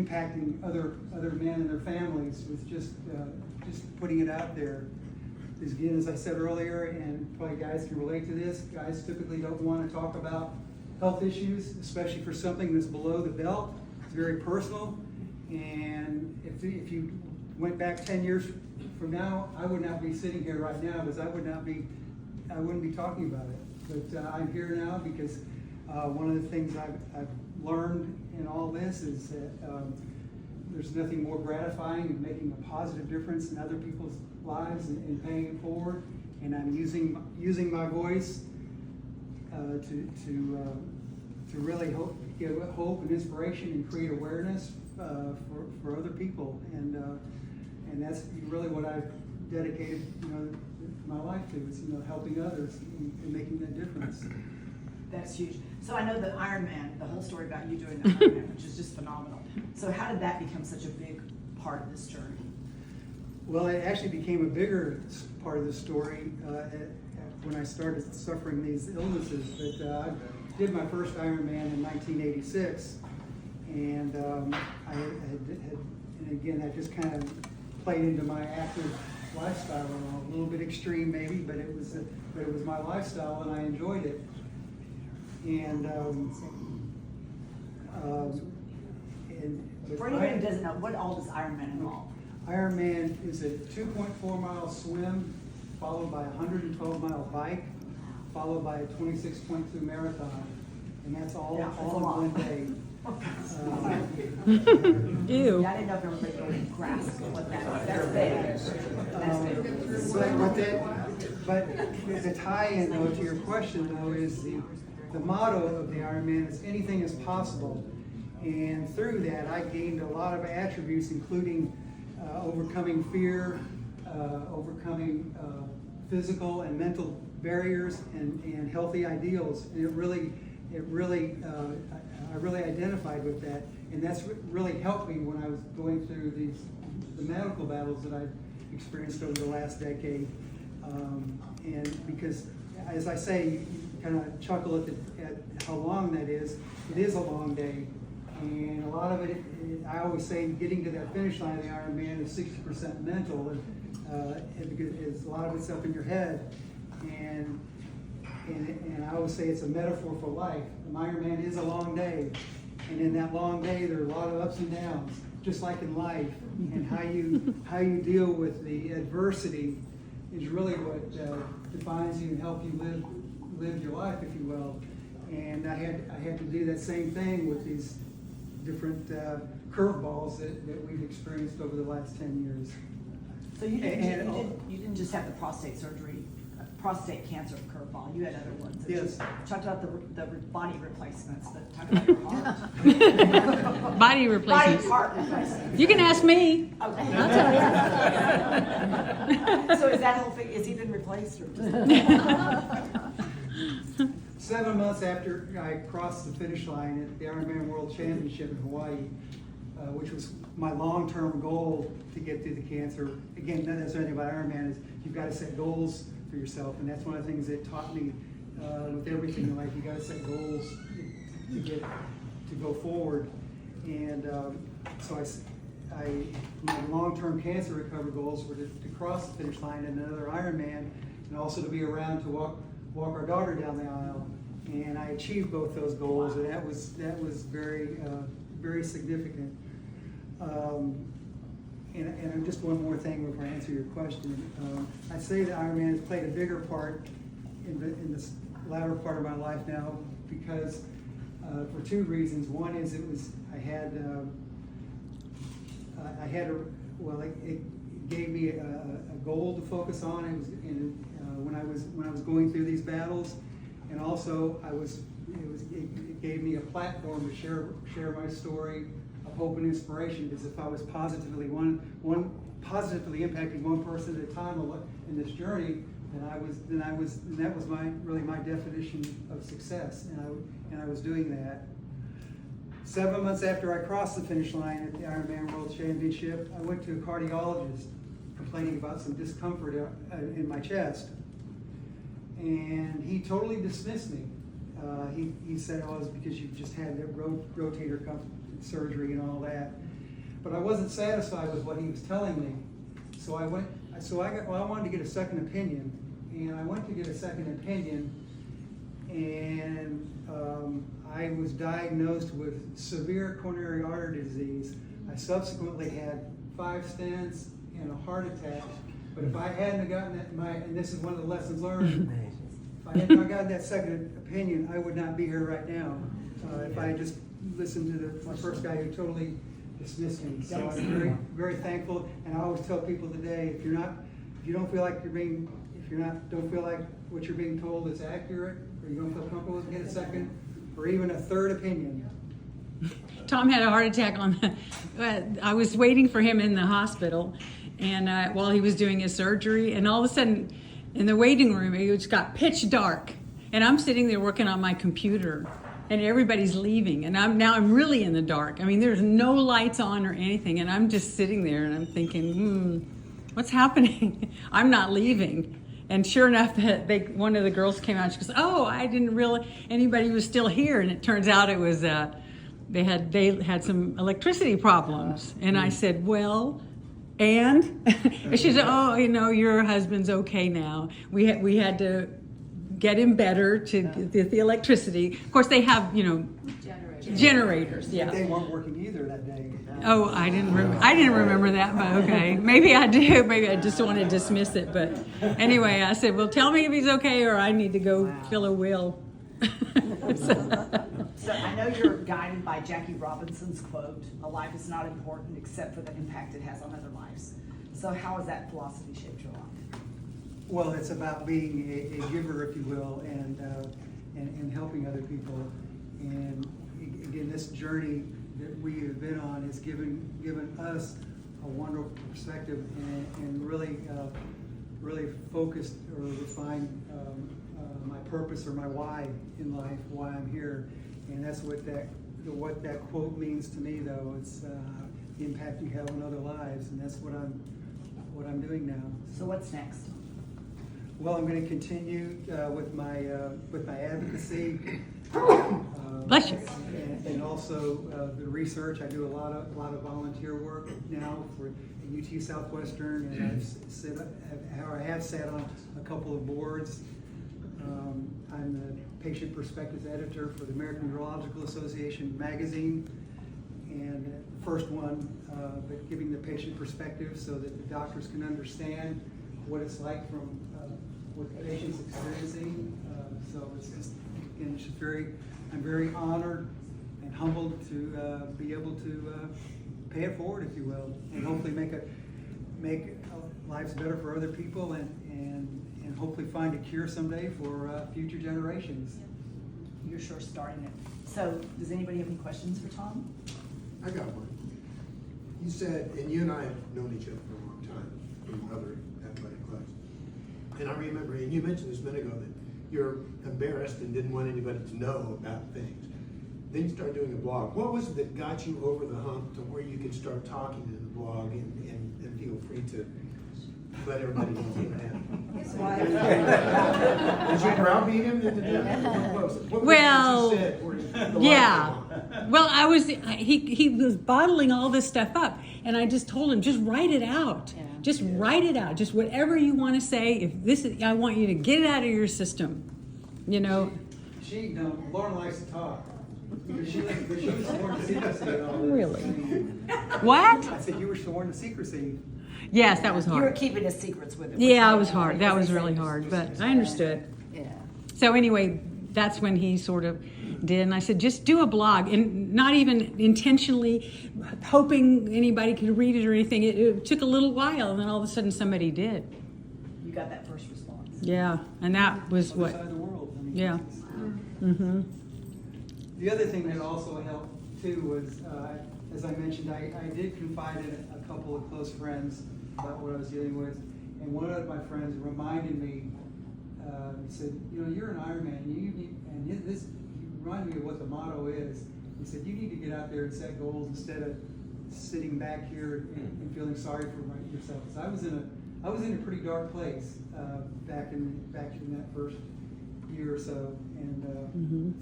impacting other men and their families with just putting it out there. Because again, as I said earlier, and probably guys can relate to this, guys typically don't want to talk about health issues, especially for something that's below the belt. It's very personal, and if you went back 10 years from now, I would not be sitting here right now because I wouldn't be talking about it. But I'm here now because one of the things I've learned in all this is that there's nothing more gratifying than making a positive difference in other people's lives and paying it forward. And I'm using my voice to really give hope and inspiration and create awareness for other people. And that's really what I've dedicated my life to. It's helping others and making that difference. That's huge. So I know the Ironman, the whole story about you doing the Ironman, which is just phenomenal. So how did that become such a big part of this journey? Well, it actually became a bigger part of the story when I started suffering these illnesses. But I did my first Ironman in 1986, and and again, that just kind of played into my active lifestyle, a little bit extreme maybe, but it was my lifestyle, and I enjoyed it. And for anybody who doesn't know, what all does Ironman involve? Ironman is a 2.4 mile swim, followed by a 112 mile bike, followed by a 26.2 marathon, and that's all in one day. Ew. Yeah, I didn't know if everybody would grasp what that was. That's big. But the tie-in though to your question though is the motto of the Ironman is anything is possible, and through that I gained a lot of attributes, including overcoming fear, overcoming physical and mental barriers, and healthy ideals. And I really identified with that, and that's really helped me when I was going through the medical battles that I've experienced over the last decade. And because, as I say, you kind of chuckle at how long that is. It is a long day, and a lot of it, I always say, getting to that finish line of the Ironman is 60% mental, and because a lot of it's up in your head, and I always say it's a metaphor for life. An Ironman is a long day, and in that long day there are a lot of ups and downs, just like in life. And how you deal with the adversity is really what defines you and help you live your life, if you will. And I had to do that same thing with these different curveballs that we've experienced over the last 10 years. So you didn't just have the prostate surgery, prostate cancer curveball. You had other ones. Yes. Talked about the body replacements, but talk about your heart. Body replacements. Body part replacements. You can ask me. Okay. I'll tell you. So is that whole thing, is he been replaced or just? 7 months after I crossed the finish line at the Ironman World Championship in Hawaii, which was my long-term goal to get through the cancer. Again, that's anything about Ironman is you've got to set goals for yourself, and that's one of the things that taught me with everything in life. You got to set goals to go forward. And so my long-term cancer recovery goals were to cross the finish line in another Ironman, and also to be around to walk our daughter down the aisle. And I achieved both those goals, and that was very very significant. And just one more thing before I answer your question. I'd say that Ironman has played a bigger part in this latter part of my life now because for two reasons. One is it gave me a goal to focus on. When I was going through these battles, and also it gave me a platform to share my story of hope and inspiration. Because if I was positively impacting one person at a time in this journey, then that was my definition of success, and I was doing that. 7 months after I crossed the finish line at the Ironman World Championship, I went to a cardiologist complaining about some discomfort in my chest. And he totally dismissed me. He said, oh, it was because you just had that rotator cuff surgery and all that. but I wasn't satisfied with what he was telling me. So I wanted to get a second opinion, and I went to get a second opinion, and I was diagnosed with severe coronary artery disease. I subsequently had 5 stents and a heart attack. But if I hadn't gotten that, and this is one of the lessons learned, if I had not gotten that second opinion, I would not be here right now. If I had just listened to the first guy who totally dismissed me. So I'm very, very thankful. And I always tell people today, if you don't feel like don't feel like what you're being told is accurate, or you don't feel comfortable with, get a second or even a third opinion. Tom had a heart attack I was waiting for him in the hospital, and while he was doing his surgery, and all of a sudden in the waiting room it just got pitch dark, and I'm sitting there working on my computer, and everybody's leaving, and I'm really in the dark. I mean, there's no lights on or anything, and I'm just sitting there and I'm thinking, what's happening? I'm not leaving. And sure enough, one of the girls came out. She goes, "Oh, I didn't realize anybody was still here." And it turns out it was they had some electricity problems. And I said, "Well, and?" And she said, "Oh, your husband's okay now. We had to get him better to get the electricity. Of course, they have generators. Yeah. They weren't working either that day. Oh, I didn't remember that, but okay. Maybe I do. Maybe I just want to dismiss it. But anyway, I said, well, tell me if he's okay or I need to go fill a will. So I know you're guided by Jackie Robinson's quote, "A life is not important except for the impact it has on other lives." So how has that philosophy shaped your life? Well, it's about being a giver, if you will, and helping other people. And again, this journey that we have been on has given us a wonderful perspective and really focused or refined my purpose or my why in life, why I'm here. And that's what that quote means to me, though. It's the impact you have on other lives, and that's what I'm doing now. So what's next? Well, I'm going to continue with my advocacy. Bless you. And also the research. I do a lot of volunteer work now for UT Southwestern, and I have sat on a couple of boards. I'm the patient perspectives editor for the American Urological Association magazine, and the first one, but giving the patient perspective so that the doctors can understand what it's like from what the patient's experiencing. So it's just, again, I'm very honored and humbled to be able to pay it forward, if you will, and hopefully make lives better for other people and hopefully find a cure someday for future generations. You're sure starting it. So does anybody have any questions for Tom? I got one. You said, and you and I have known each other for a long time from other athletic clubs. And I remember, and you mentioned this a minute ago, that you're embarrassed and didn't want anybody to know about things. Then you started doing a blog. What was it that got you over the hump to where you could start talking in the blog and feel free to let everybody know what happened? His wife. Did you browbeat him into doing it? What was it? What was Well, it that you said where the light yeah. came on? Well, he was bottling all this stuff up, and I just told him, just write it out. Yeah. Just write it out. Just whatever you want to say. If this is, I want you to get it out of your system. Lauren likes to talk. But she was sworn to secrecy and all this. Really? And What? I said you were sworn to secrecy. Yes, that was You were hard. keeping his secrets with him. Yeah, it was hard. That was really hard, but I understood. Yeah. So anyway, that's when he sort of did, and I said, just do a blog, and not even intentionally hoping anybody could read it or anything. It took a little while, and then all of a sudden somebody did. You got that first response. Yeah, and that was Other what. side of the world. I mean, Yeah. Mm-hmm. The other thing that also helped too was, as I mentioned, I did confide in a couple of close friends about what I was dealing with, and one of my friends reminded me. He said, "You're an Ironman, and this reminded me of what the motto is." He said, "You need to get out there and set goals instead of sitting back here and feeling sorry for yourself." So I was in a pretty dark place back in that first year or so, and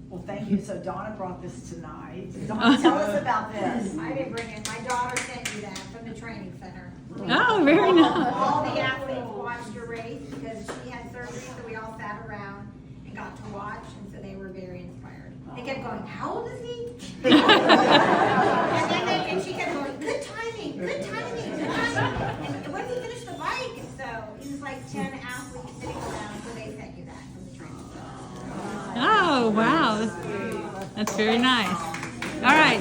Well, thank you. So Donna brought this tonight. Donna, tell us about this. I didn't bring it. My daughter sent you that from the training center. Oh, very nice. All the athletes watched your race because she had surgery, so we all sat around and got to watch, and so they were very inspired. They kept going, "How old is he?" and she kept going, "Good timing, good timing, good timing." And when did he finish the bike? And so it was like 10 athletes sitting around, so they sent you that from the training center. Oh, wow. That's very nice. All right.